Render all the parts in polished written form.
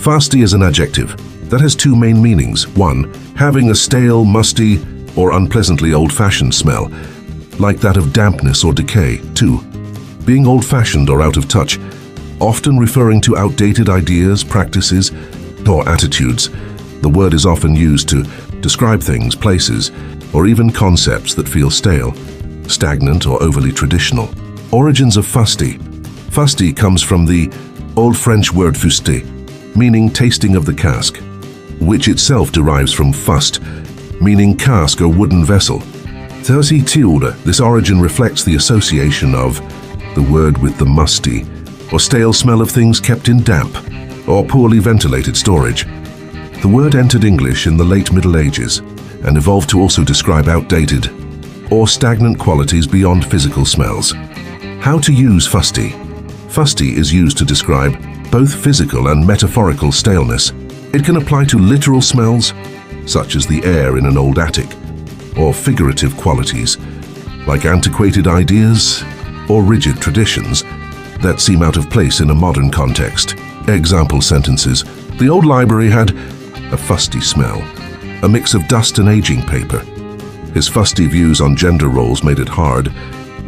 Fusty is an adjective that has two main meanings. One, having a stale, musty, or unpleasantly old-fashioned smell, like that of dampness or decay. Two, being old-fashioned or out of touch, often referring to outdated ideas, practices, or attitudes. The word is often used to describe things, places, or even concepts that feel stale, stagnant, or overly traditional. Origins of fusty. Fusty comes from the Old French word Fusty, meaning tasting of the cask, which itself derives from fust, meaning cask or wooden vessel. This origin reflects the association of the word with the musty or stale smell of things kept in damp or poorly ventilated storage. The word entered English in the late Middle Ages and evolved to also describe outdated or stagnant qualities beyond physical smells. How to use fusty. Fusty is used to describe both physical and metaphorical staleness. It can apply to literal smells, such as the air in an old attic, or figurative qualities, like antiquated ideas or rigid traditions that seem out of place in a modern context. Example sentences. The old library had a fusty smell, a mix of dust and aging paper. His fusty views on gender roles made it hard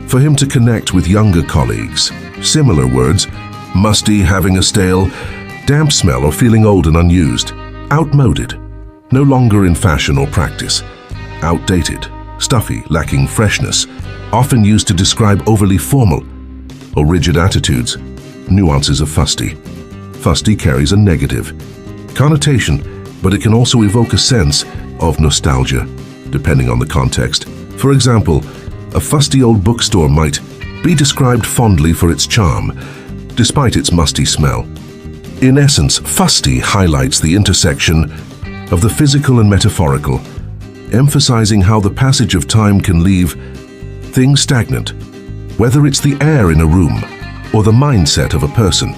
for him to connect with younger colleagues. Similar words, musty, having a stale, damp smell, or feeling old and unused. Outmoded, no longer in fashion or practice. Outdated, stuffy, lacking freshness, often used to describe overly formal or rigid attitudes. Nuances of fusty. Fusty carries a negative connotation, but it can also evoke a sense of nostalgia, depending on the context. For example, a fusty old bookstore might be described fondly for its charm, despite its musty smell. In essence, fusty highlights the intersection of the physical and metaphorical, emphasizing how the passage of time can leave things stagnant, whether it's the air in a room or the mindset of a person.